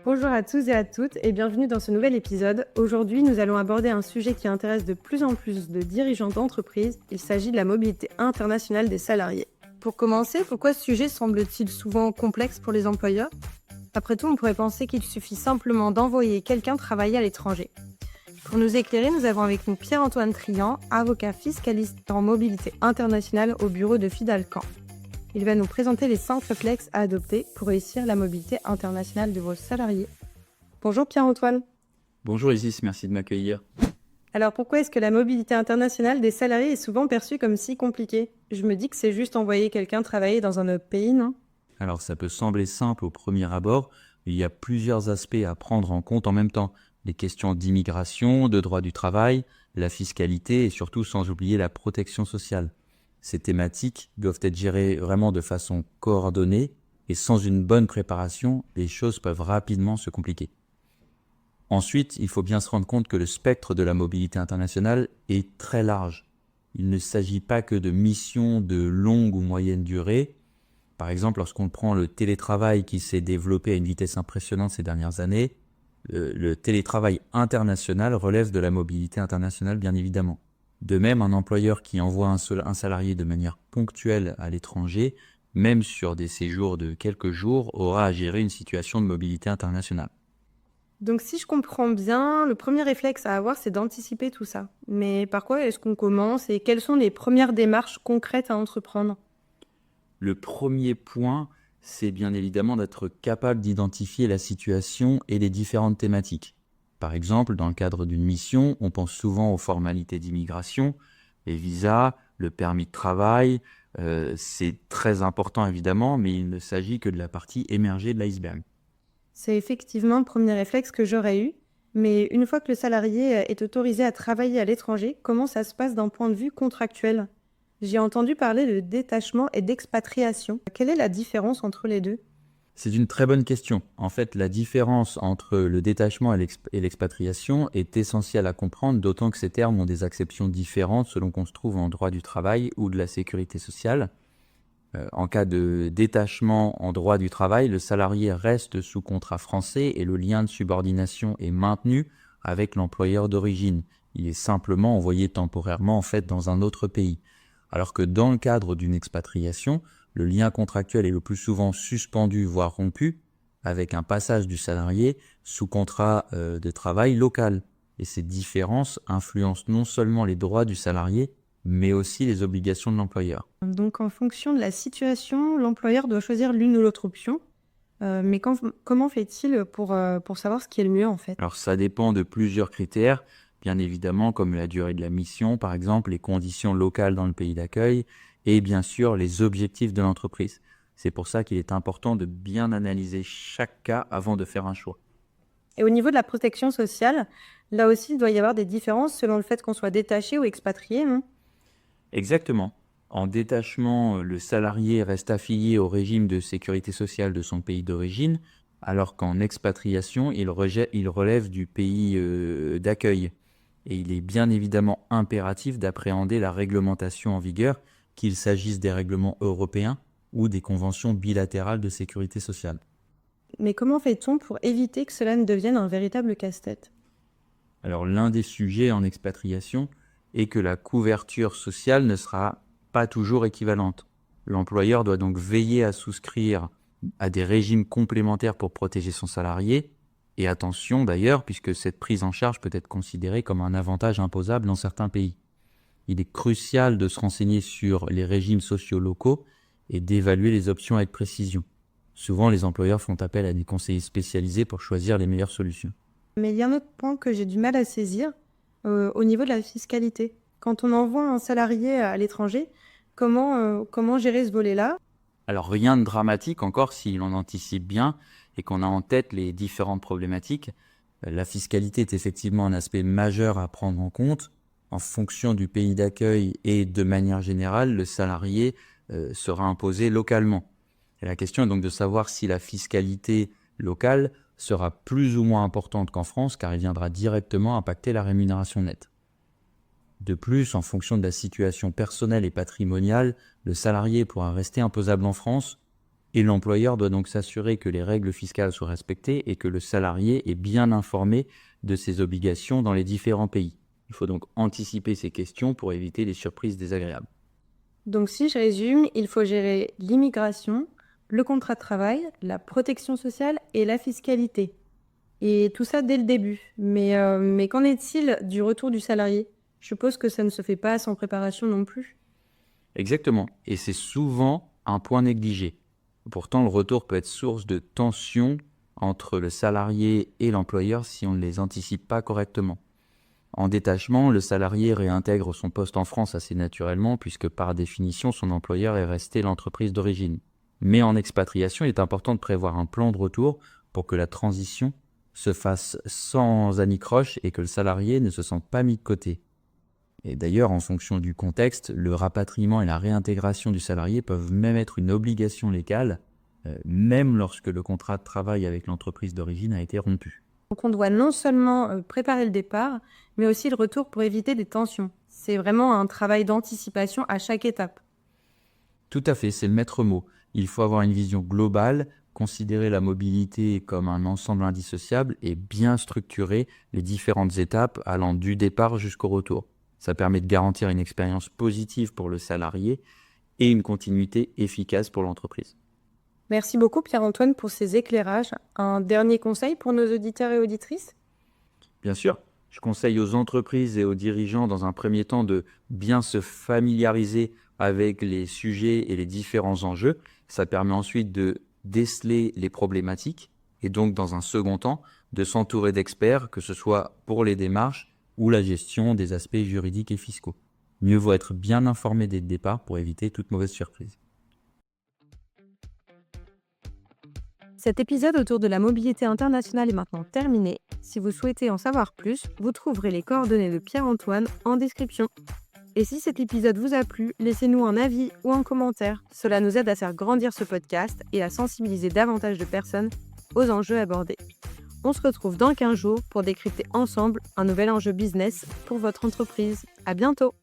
Bonjour à tous et à toutes et bienvenue dans ce nouvel épisode. Aujourd'hui, nous allons aborder un sujet qui intéresse de plus en plus de dirigeants d'entreprises. Il s'agit de la mobilité internationale des salariés. Pour commencer, pourquoi ce sujet semble-t-il souvent complexe pour les employeurs ? Après tout, on pourrait penser qu'il suffit simplement d'envoyer quelqu'un travailler à l'étranger. Pour nous éclairer, nous avons avec nous Pierre-Antoine Trian, avocat fiscaliste en mobilité internationale au bureau de Fidalcan. Il va nous présenter les 5 réflexes à adopter pour réussir la mobilité internationale de vos salariés. Bonjour Pierre-Antoine. Bonjour Isis, merci de m'accueillir. Alors pourquoi est-ce que la mobilité internationale des salariés est souvent perçue comme si compliquée ? Je me dis que c'est juste envoyer quelqu'un travailler dans un autre pays, non ? Alors ça peut sembler simple au premier abord, mais il y a plusieurs aspects à prendre en compte en même temps. Les questions d'immigration, de droit du travail, la fiscalité et surtout sans oublier la protection sociale. Ces thématiques doivent être gérées vraiment de façon coordonnée et sans une bonne préparation, les choses peuvent rapidement se compliquer. Ensuite, il faut bien se rendre compte que le spectre de la mobilité internationale est très large. Il ne s'agit pas que de missions de longue ou moyenne durée. Par exemple, lorsqu'on prend le télétravail qui s'est développé à une vitesse impressionnante ces dernières années, le télétravail international relève de la mobilité internationale bien évidemment. De même, un employeur qui envoie un salarié de manière ponctuelle à l'étranger, même sur des séjours de quelques jours, aura à gérer une situation de mobilité internationale. Donc si je comprends bien, le premier réflexe à avoir, c'est d'anticiper tout ça. Mais par quoi est-ce qu'on commence et quelles sont les premières démarches concrètes à entreprendre ? Le premier point, c'est bien évidemment d'être capable d'identifier la situation et les différentes thématiques. Par exemple, dans le cadre d'une mission, on pense souvent aux formalités d'immigration, les visas, le permis de travail. C'est très important évidemment, mais il ne s'agit que de la partie émergée de l'iceberg. C'est effectivement le premier réflexe que j'aurais eu. Mais une fois que le salarié est autorisé à travailler à l'étranger, comment ça se passe d'un point de vue contractuel ? J'ai entendu parler de détachement et d'expatriation. Quelle est la différence entre les deux ? C'est une très bonne question. En fait, la différence entre le détachement et l'expatriation est essentielle à comprendre, d'autant que ces termes ont des acceptions différentes selon qu'on se trouve en droit du travail ou de la sécurité sociale. En cas de détachement en droit du travail, le salarié reste sous contrat français et le lien de subordination est maintenu avec l'employeur d'origine. Il est simplement envoyé temporairement en fait dans un autre pays. Alors que dans le cadre d'une expatriation, le lien contractuel est le plus souvent suspendu voire rompu avec un passage du salarié sous contrat de travail local. Et ces différences influencent non seulement les droits du salarié, mais aussi les obligations de l'employeur. Donc en fonction de la situation, l'employeur doit choisir l'une ou l'autre option. Mais comment fait-il pour savoir ce qui est le mieux en fait ? Alors ça dépend de plusieurs critères, bien évidemment comme la durée de la mission, par exemple les conditions locales dans le pays d'accueil et bien sûr les objectifs de l'entreprise. C'est pour ça qu'il est important de bien analyser chaque cas avant de faire un choix. Et au niveau de la protection sociale, là aussi il doit y avoir des différences selon le fait qu'on soit détaché ou expatrié, non ? Exactement. En détachement, le salarié reste affilié au régime de sécurité sociale de son pays d'origine, alors qu'en expatriation, il relève du pays d'accueil. Et il est bien évidemment impératif d'appréhender la réglementation en vigueur, qu'il s'agisse des règlements européens ou des conventions bilatérales de sécurité sociale. Mais comment fait-on pour éviter que cela ne devienne un véritable casse-tête ? Alors l'un des sujets en expatriation est que la couverture sociale ne sera pas toujours équivalente. L'employeur doit donc veiller à souscrire à des régimes complémentaires pour protéger son salarié. Et attention d'ailleurs, puisque cette prise en charge peut être considérée comme un avantage imposable dans certains pays. Il est crucial de se renseigner sur les régimes sociaux locaux et d'évaluer les options avec précision. Souvent, les employeurs font appel à des conseillers spécialisés pour choisir les meilleures solutions. Mais il y a un autre point que j'ai du mal à saisir au niveau de la fiscalité. Quand on envoie un salarié à l'étranger, comment gérer ce volet-là ? Alors rien de dramatique encore si l'on anticipe bien et qu'on a en tête les différentes problématiques. La fiscalité est effectivement un aspect majeur à prendre en compte. En fonction du pays d'accueil et de manière générale, le salarié sera imposé localement. Et la question est donc de savoir si la fiscalité locale sera plus ou moins importante qu'en France, car elle viendra directement impacter la rémunération nette. De plus, en fonction de la situation personnelle et patrimoniale, le salarié pourra rester imposable en France Et l'employeur doit donc s'assurer que les règles fiscales soient respectées et que le salarié est bien informé de ses obligations dans les différents pays. Il faut donc anticiper ces questions pour éviter les surprises désagréables. Donc si je résume, il faut gérer l'immigration, le contrat de travail, la protection sociale et la fiscalité. Et tout ça dès le début. Mais qu'en est-il du retour du salarié? Je suppose que ça ne se fait pas sans préparation non plus. Exactement, et c'est souvent un point négligé. Pourtant, le retour peut être source de tensions entre le salarié et l'employeur si on ne les anticipe pas correctement. En détachement, le salarié réintègre son poste en France assez naturellement puisque par définition, son employeur est resté l'entreprise d'origine. Mais en expatriation, il est important de prévoir un plan de retour pour que la transition se fasse sans anicroche et que le salarié ne se sente pas mis de côté. Et d'ailleurs, en fonction du contexte, le rapatriement et la réintégration du salarié peuvent même être une obligation légale, même lorsque le contrat de travail avec l'entreprise d'origine a été rompu. Donc on doit non seulement préparer le départ, mais aussi le retour pour éviter des tensions. C'est vraiment un travail d'anticipation à chaque étape. Tout à fait, c'est le maître mot. Il faut avoir une vision globale, considérer la mobilité comme un ensemble indissociable et bien structurer les différentes étapes allant du départ jusqu'au retour. Ça permet de garantir une expérience positive pour le salarié et une continuité efficace pour l'entreprise. Merci beaucoup Pierre-Antoine pour ces éclairages. Un dernier conseil pour nos auditeurs et auditrices? Bien sûr, je conseille aux entreprises et aux dirigeants dans un premier temps de bien se familiariser avec les sujets et les différents enjeux. Ça permet ensuite de déceler les problématiques et donc dans un second temps de s'entourer d'experts, que ce soit pour les démarches ou la gestion des aspects juridiques et fiscaux. Mieux vaut être bien informé dès le départ pour éviter toute mauvaise surprise. Cet épisode autour de la mobilité internationale est maintenant terminé. Si vous souhaitez en savoir plus, vous trouverez les coordonnées de Pierre-Antoine en description. Et si cet épisode vous a plu, laissez-nous un avis ou un commentaire. Cela nous aide à faire grandir ce podcast et à sensibiliser davantage de personnes aux enjeux abordés. On se retrouve dans 15 jours pour décrypter ensemble un nouvel enjeu business pour votre entreprise. À bientôt!